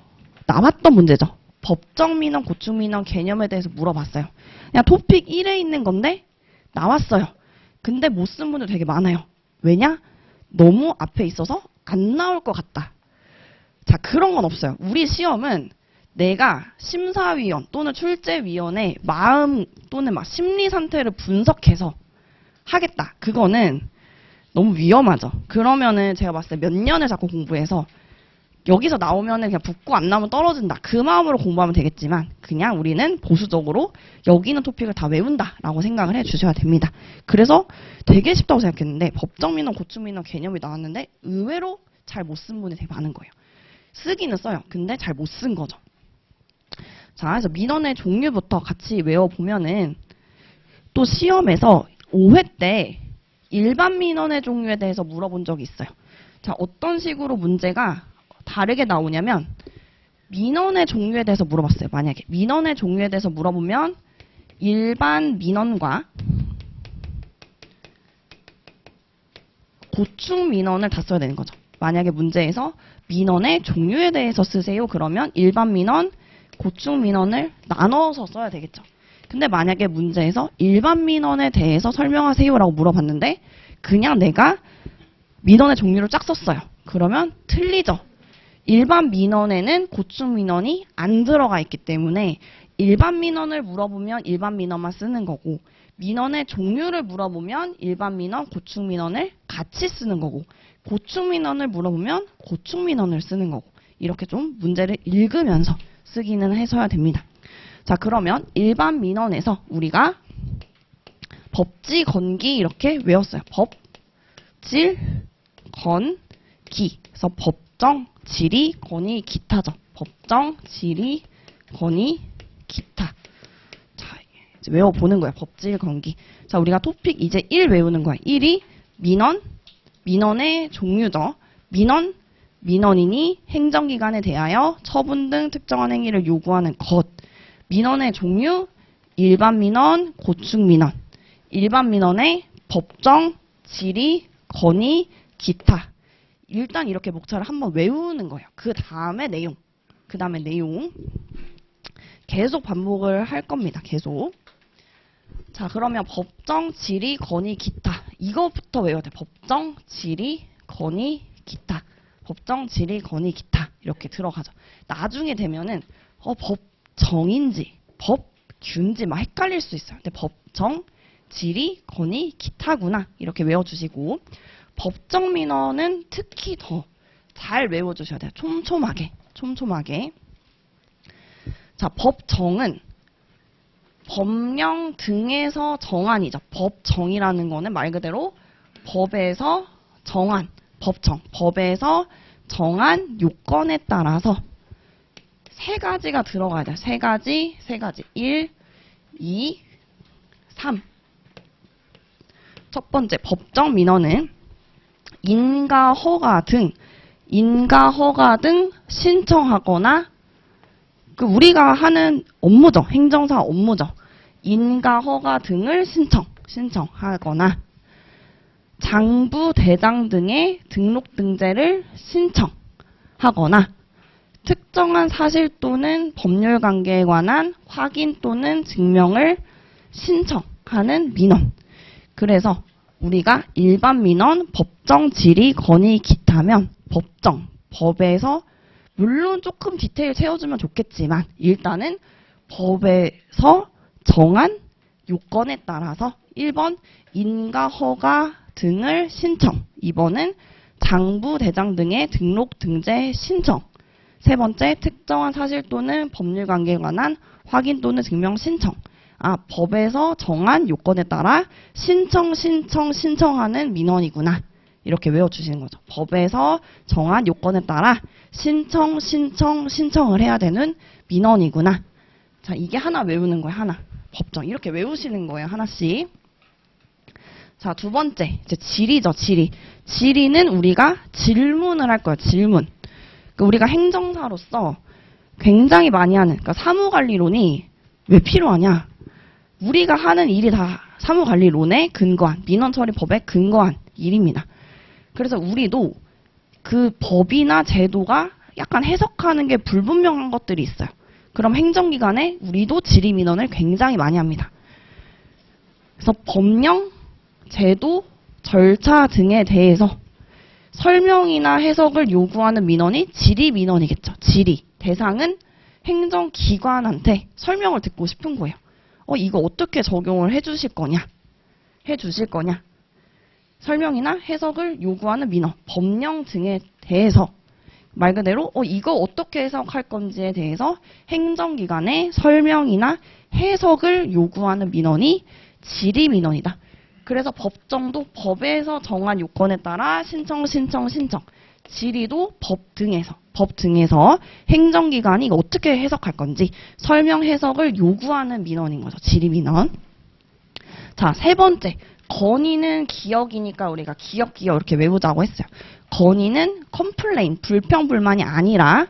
[SPEAKER 1] 나왔던 문제죠. 법정 민원, 고충 민원 개념에 대해서 물어봤어요. 그냥 토픽 1에 있는 건데 나왔어요. 근데 못 쓴 분들 되게 많아요. 왜냐? 너무 앞에 있어서 안 나올 것 같다. 자, 그런 건 없어요. 우리 시험은 내가 심사위원 또는 출제위원의 마음 또는 막 심리 상태를 분석해서 하겠다. 그거는 너무 위험하죠. 그러면은 제가 봤을 때 몇 년을 자꾸 공부해서 여기서 나오면은 그냥 붙고 안 나오면 떨어진다. 그 마음으로 공부하면 되겠지만 그냥 우리는 보수적으로 여기 있는 토픽을 다 외운다라고 생각을 해주셔야 됩니다. 그래서 되게 쉽다고 생각했는데 법정민원, 고충민원 개념이 나왔는데 의외로 잘 못 쓴 분이 되게 많은 거예요. 쓰기는 써요. 근데 잘 못 쓴 거죠. 자, 그래서 민원의 종류부터 같이 외워보면은 또 시험에서 5회 때 일반 민원의 종류에 대해서 물어본 적이 있어요. 자, 어떤 식으로 문제가 다르게 나오냐면 민원의 종류에 대해서 물어봤어요. 만약에 민원의 종류에 대해서 물어보면 일반 민원과 고충 민원을 다 써야 되는 거죠. 만약에 문제에서 민원의 종류에 대해서 쓰세요. 그러면 일반 민원, 고충 민원을 나눠서 써야 되겠죠. 근데 만약에 문제에서 일반 민원에 대해서 설명하세요라고 물어봤는데 그냥 내가 민원의 종류를 쫙 썼어요. 그러면 틀리죠. 일반 민원에는 고충 민원이 안 들어가 있기 때문에 일반 민원을 물어보면 일반 민원만 쓰는 거고 민원의 종류를 물어보면 일반 민원, 고충 민원을 같이 쓰는 거고 고충 민원을 물어보면 고충 민원을 쓰는 거고 이렇게 좀 문제를 읽으면서 쓰기는 해서야 됩니다. 자, 그러면 일반 민원에서 우리가 법지, 건기 이렇게 외웠어요. 법, 질, 건, 기. 그래서 법정, 질의, 건의, 기타죠. 법정, 질의, 건의, 기타. 자, 이제 외워보는 거예요. 법질, 건기. 자, 우리가 토픽 이제 1 외우는 거예요. 1이 민원, 민원의 종류죠. 민원, 민원인이 행정기관에 대하여 처분 등 특정한 행위를 요구하는 것. 민원의 종류, 일반 민원, 고충 민원. 일반 민원의 법정, 질의, 건의, 기타. 일단 이렇게 목차를 한번 외우는 거예요. 그 다음에 내용. 계속 반복을 할 겁니다. 계속. 자, 그러면 법정, 질의, 건의, 기타. 이거부터 외워야 돼요. 법정, 질의, 건의, 기타. 법정, 질의, 건의, 기타. 이렇게 들어가죠. 나중에 되면은 법정인지 법규인지 막 헷갈릴 수 있어요. 근데 법정, 질의, 건의, 기타구나. 이렇게 외워주시고 법정 민원은 특히 더 잘 외워주셔야 돼요. 촘촘하게. 자, 법정은 법령 등에서 정한이죠. 법정이라는 거는 말 그대로 법에서 정한, 법정. 법에서 정한 요건에 따라서 세 가지가 들어가야 돼요. 세 가지. 1, 2, 3. 첫 번째, 법정 민원은 인가 허가 등 신청하거나 우리가 하는 업무죠. 행정사 업무죠. 인가 허가 등을 신청하거나 장부 대장 등의 등록 등재를 신청하거나 특정한 사실 또는 법률 관계에 관한 확인 또는 증명을 신청하는 민원. 그래서 우리가 일반 민원, 법정, 질의, 건의, 기타면 법정, 법에서 물론 조금 디테일 채워주면 좋겠지만 일단은 법에서 정한 요건에 따라서 1번 인가 허가 등을 신청, 2번은 장부 대장 등의 등록 등재 신청, 세 번째 특정한 사실 또는 법률 관계에 관한 확인 또는 증명 신청. 법에서 정한 요건에 따라 신청하는 민원이구나. 이렇게 외워주시는 거죠. 법에서 정한 요건에 따라 신청을 해야 되는 민원이구나. 자, 이게 하나 외우는 거예요. 하나. 법정. 이렇게 외우시는 거예요. 하나씩. 자, 두 번째. 이제 질의죠. 질의는 우리가 질문을 할 거예요. 질문. 우리가 행정사로서 굉장히 많이 하는, 사무관리론이 왜 필요하냐? 우리가 하는 일이 다 사무관리론에 근거한, 민원처리법에 근거한 일입니다. 그래서 우리도 그 법이나 제도가 약간 해석하는 게 불분명한 것들이 있어요. 그럼 행정기관에 우리도 질의민원을 굉장히 많이 합니다. 그래서 법령, 제도, 절차 등에 대해서 설명이나 해석을 요구하는 민원이 질의민원이겠죠. 질의. 대상은 행정기관한테 설명을 듣고 싶은 거예요. 이거 어떻게 적용을 해주실 거냐? 해주실 거냐? 설명이나 해석을 요구하는 민원, 법령 등에 대해서 말 그대로 이거 어떻게 해석할 건지에 대해서 행정기관에 설명이나 해석을 요구하는 민원이 질의민원이다. 그래서 법정도 법에서 정한 요건에 따라 신청. 질의도 법 등에서 행정기관이 이거 어떻게 해석할 건지 설명 해석을 요구하는 민원인 거죠. 질의민원. 자, 세 번째. 건의는 기역이니까 우리가 기역 이렇게 외우자고 했어요. 건의는 컴플레인, 불평불만이 아니라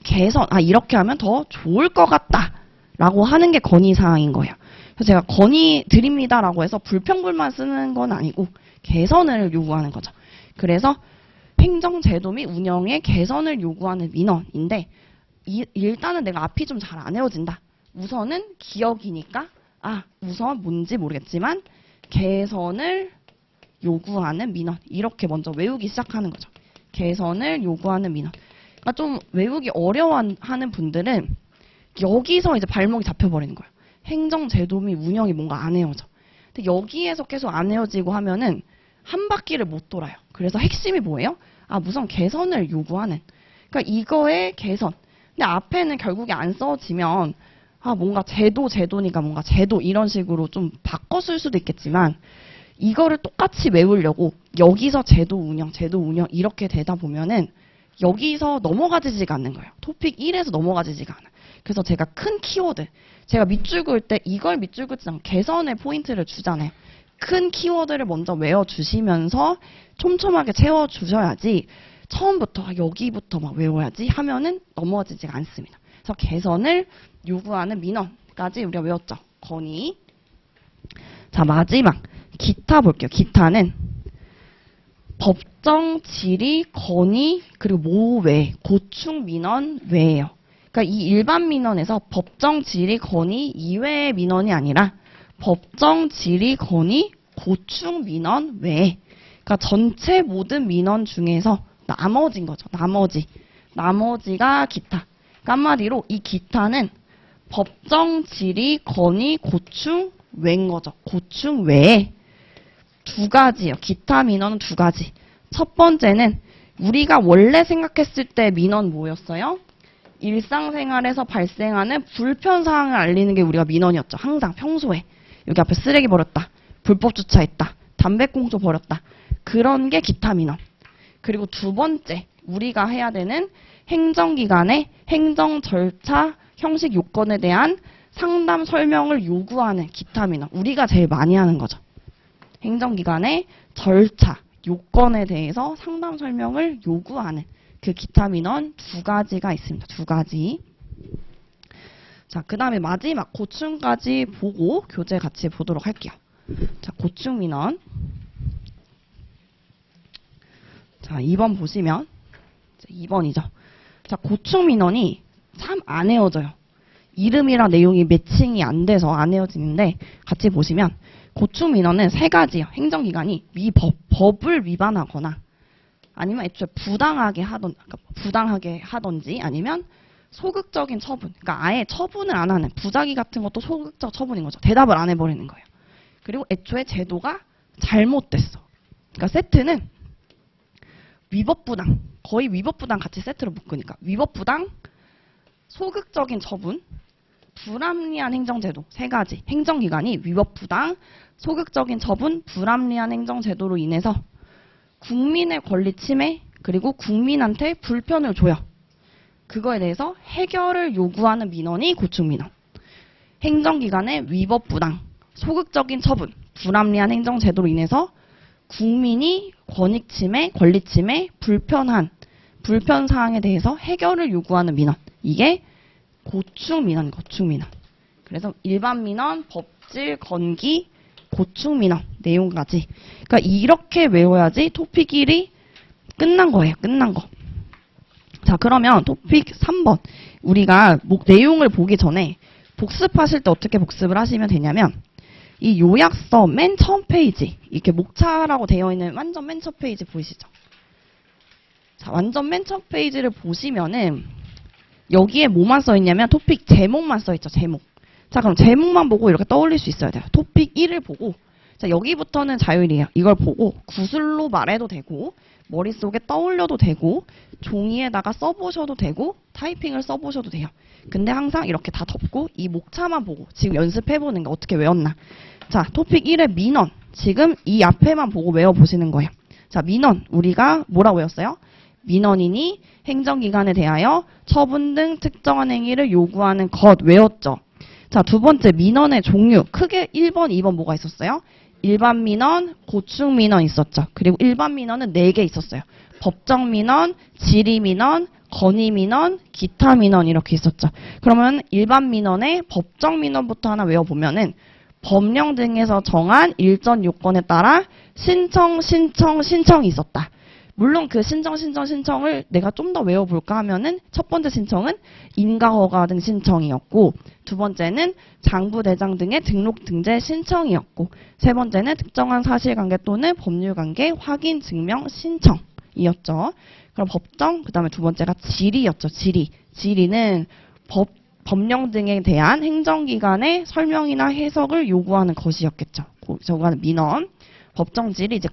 [SPEAKER 1] 개선, 이렇게 하면 더 좋을 것 같다 라고 하는 게 건의사항인 거예요. 그래서 제가 건의 드립니다라고 해서 불평불만 쓰는 건 아니고 개선을 요구하는 거죠. 그래서 행정제도 및 운영의 개선을 요구하는 민원인데 일단은 내가 앞이 좀 잘 안 외워진다. 우선은 기역이니까 우선 뭔지 모르겠지만 개선을 요구하는 민원. 이렇게 먼저 외우기 시작하는 거죠. 개선을 요구하는 민원. 그러니까 좀 외우기 어려워하는 분들은 여기서 이제 발목이 잡혀버리는 거예요. 행정제도 및 운영이 뭔가 안 헤어져. 근데 여기에서 계속 안 헤어지고 하면은 한 바퀴를 못 돌아요. 그래서 핵심이 뭐예요? 우선 개선을 요구하는. 그러니까 이거의 개선. 근데 앞에는 결국에 안 써지면 뭔가 제도니까 뭔가 제도 이런 식으로 좀 바꿔 쓸 수도 있겠지만 이거를 똑같이 외우려고 여기서 제도 운영 이렇게 되다 보면은 여기서 넘어가지지가 않는 거예요. 토픽 1에서 넘어가지지가 않아요. 그래서 제가 큰 키워드, 제가 밑줄 그을 때 이걸 밑줄 긋지 않고 개선에 포인트를 주잖아요. 큰 키워드를 먼저 외워주시면서 촘촘하게 채워주셔야지 처음부터 여기부터 막 외워야지 하면은 넘어가지지가 않습니다. 그래서 개선을 요구하는 민원까지 우리가 외웠죠. 건의. 자, 마지막 기타 볼게요. 기타는 법정, 질의, 건의, 그리고 모외, 고충 민원 외예요. 그러니까 이 일반 민원에서 법정, 질의, 건의 이외의 민원이 아니라 법정, 질의, 건의, 고충 민원 외에. 그러니까 전체 모든 민원 중에서 나머지인 거죠. 나머지가 기타. 그러니까 한마디로 이 기타는 법정, 질의, 건의, 고충 외인 거죠. 고충 외에 두 가지예요. 기타 민원은 두 가지. 첫 번째는 우리가 원래 생각했을 때 민원 뭐였어요? 일상생활에서 발생하는 불편사항을 알리는 게 우리가 민원이었죠. 항상 평소에. 여기 앞에 쓰레기 버렸다. 불법 주차했다. 담배꽁초 버렸다. 그런 게 기타 민원. 그리고 두 번째, 우리가 해야 되는 행정기관의 행정 절차, 형식 요건에 대한 상담 설명을 요구하는 기타 민원. 우리가 제일 많이 하는 거죠. 행정기관의 절차, 요건에 대해서 상담 설명을 요구하는 그 기타 민원 두 가지가 있습니다. 두 가지. 자, 그 다음에 마지막 고충까지 보고 교재 같이 보도록 할게요. 자, 고충 민원. 자, 2번 보시면 2번이죠. 자, 고충 민원이 참 안 헤어져요. 이름이랑 내용이 매칭이 안 돼서 안 헤어지는데 같이 보시면 고충 민원은 세 가지예요. 행정기관이 법을 위반하거나 아니면 애초에 부당하게 하던지 아니면 소극적인 처분. 그러니까 아예 처분을 안 하는 부작위 같은 것도 소극적 처분인 거죠. 대답을 안 해버리는 거예요. 그리고 애초에 제도가 잘못됐어. 그러니까 세트는 위법부당, 거의 위법부당 같이 세트로 묶으니까 위법부당, 소극적인 처분, 불합리한 행정제도 세 가지. 행정기관이 위법부당, 소극적인 처분, 불합리한 행정제도로 인해서 국민의 권리 침해 그리고 국민한테 불편을 줘요. 그거에 대해서 해결을 요구하는 민원이 고충민원. 행정기관의 위법부당, 소극적인 처분, 불합리한 행정제도로 인해서 국민이 권익침해, 권리침해, 불편사항에 대해서 해결을 요구하는 민원. 이게 고충민원. 그래서 일반민원, 법질, 건기, 고충민원 내용까지. 그러니까 이렇게 외워야지 토픽 1이 끝난 거예요. 끝난 거. 자, 그러면 토픽 3번. 우리가 내용을 보기 전에 복습하실 때 어떻게 복습을 하시면 되냐면 이 요약서 맨 처음 페이지, 이렇게 목차라고 되어 있는 완전 맨 첫 페이지 보이시죠? 자, 완전 맨 첫 페이지를 보시면은 여기에 뭐만 써 있냐면 토픽 제목만 써 있죠. 제목. 자, 그럼 제목만 보고 이렇게 떠올릴 수 있어야 돼요. 토픽 1을 보고, 자, 여기부터는 자율이에요. 이걸 보고 구슬로 말해도 되고 머릿속에 떠올려도 되고 종이에다가 써보셔도 되고 타이핑을 써보셔도 돼요. 근데 항상 이렇게 다 덮고 이 목차만 보고 지금 연습해보는 게 어떻게 외웠나. 자, 토픽 1의 민원. 지금 이 앞에만 보고 외워보시는 거예요. 자, 민원. 우리가 뭐라고 외웠어요? 민원인이 행정기관에 대하여 처분 등 특정한 행위를 요구하는 것 외웠죠. 자, 두 번째 민원의 종류. 크게 1번, 2번 뭐가 있었어요? 일반 민원, 고충 민원 있었죠. 그리고 일반 민원은 4개 있었어요. 법정 민원, 질의 민원, 건의 민원, 기타 민원 이렇게 있었죠. 그러면 일반 민원의 법정 민원부터 하나 외워보면은 법령 등에서 정한 일정 요건에 따라 신청이 있었다. 물론 그 신청을 내가 좀 더 외워볼까 하면은 첫 번째 신청은 인가허가 등 신청이었고, 두 번째는 장부대장 등의 등록 등재 신청이었고, 세 번째는 특정한 사실관계 또는 법률관계 확인 증명 신청이었죠. 그럼 법정, 그 다음에 두 번째가 질의였죠. 질의는 법령 등에 대한 행정기관의 설명이나 해석을 요구하는 것이었겠죠. 저거는 민원. 법정 질의, 이제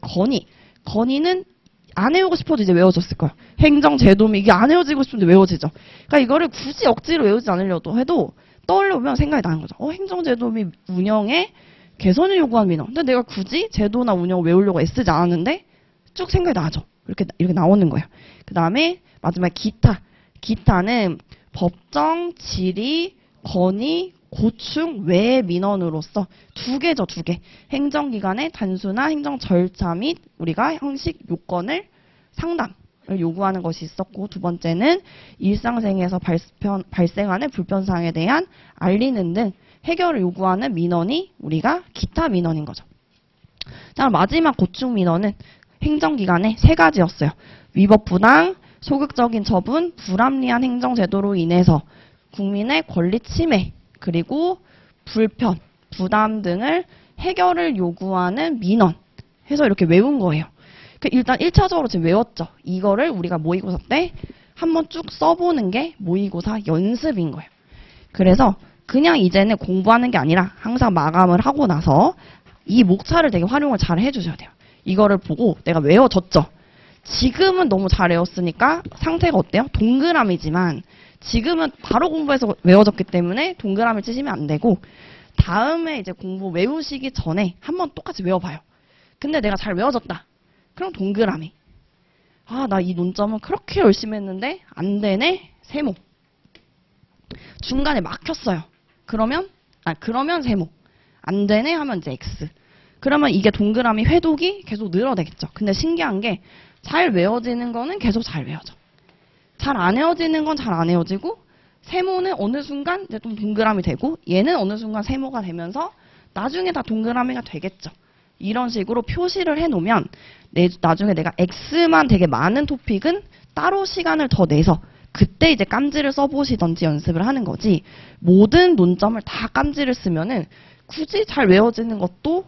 [SPEAKER 1] 건의는 안 외우고 싶어도 이제 외워졌을 거예요. 행정제도면 이게 안 외워지고 싶은데 외워지죠. 그러니까 이거를 굳이 억지로 외우지 않으려도 해도 떠올려보면 생각이 나는 거죠. 행정제도 및 운영에 개선을 요구한 민원. 근데 내가 굳이 제도나 운영을 외우려고 애쓰지 않았는데 쭉 생각이 나죠. 이렇게 나오는 거예요. 그 다음에 마지막에 기타는 법정, 질의, 건의, 고충 외의 민원으로서 2개죠, 2개. 행정기관의 단순한 행정 절차 및 우리가 형식 요건을 상담을 요구하는 것이 있었고, 두 번째는 일상생에서 발생하는 불편사항에 대한 알리는 등 해결을 요구하는 민원이 우리가 기타 민원인 거죠. 자, 마지막 고충 민원은 행정기관의 3가지였어요. 위법 부당, 소극적인 처분, 불합리한 행정제도로 인해서 국민의 권리 침해, 그리고 불편, 부담 등을 해결을 요구하는 민원 해서 이렇게 외운 거예요. 일단 1차적으로 지금 외웠죠. 이거를 우리가 모의고사 때 한번 쭉 써보는 게 모의고사 연습인 거예요. 그래서 그냥 이제는 공부하는 게 아니라 항상 마감을 하고 나서 이 목차를 되게 활용을 잘 해주셔야 돼요. 이거를 보고 내가 외워졌죠. 지금은 너무 잘 외웠으니까 상태가 어때요? 동그라미지만 지금은 바로 공부해서 외워졌기 때문에 동그라미 치시면 안 되고, 다음에 이제 공부 외우시기 전에 한번 똑같이 외워봐요. 근데 내가 잘 외워졌다. 그럼 동그라미. 아, 나 이 논점은 그렇게 열심히 했는데 안 되네. 세모. 중간에 막혔어요. 그러면 세모. 안 되네 하면 이제 X. 그러면 이게 동그라미 회독이 계속 늘어나겠죠. 근데 신기한 게 잘 외워지는 거는 계속 잘 외워져. 잘 안 외워지는 건 잘 안 외워지고, 세모는 어느 순간 이제 좀 동그라미 되고, 얘는 어느 순간 세모가 되면서 나중에 다 동그라미가 되겠죠. 이런 식으로 표시를 해놓으면 나중에 내가 X만 되게 많은 토픽은 따로 시간을 더 내서 그때 이제 깜지를 써보시던지 연습을 하는 거지, 모든 논점을 다 깜지를 쓰면은 굳이 잘 외워지는 것도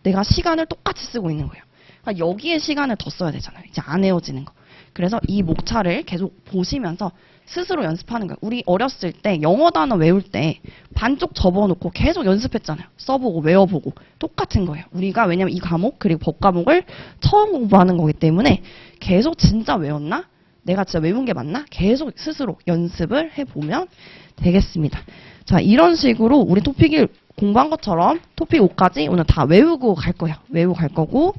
[SPEAKER 1] 내가 시간을 똑같이 쓰고 있는 거예요. 그러니까 여기에 시간을 더 써야 되잖아요. 이제 안 외워지는 거. 그래서 이 목차를 계속 보시면서 스스로 연습하는 거예요. 우리 어렸을 때 영어 단어 외울 때 반쪽 접어놓고 계속 연습했잖아요. 써보고 외워보고 똑같은 거예요. 우리가 왜냐면 이 과목 그리고 법 과목을 처음 공부하는 거기 때문에 계속 진짜 외웠나? 내가 진짜 외운 게 맞나? 계속 스스로 연습을 해보면 되겠습니다. 자, 이런 식으로 우리 토픽 1 공부한 것처럼 토픽 5까지 오늘 다 외우고 갈 거예요. 외우고 갈 거고,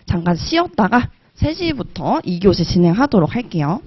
[SPEAKER 1] 잠깐 쉬었다가 3시부터 2교시 진행하도록 할게요.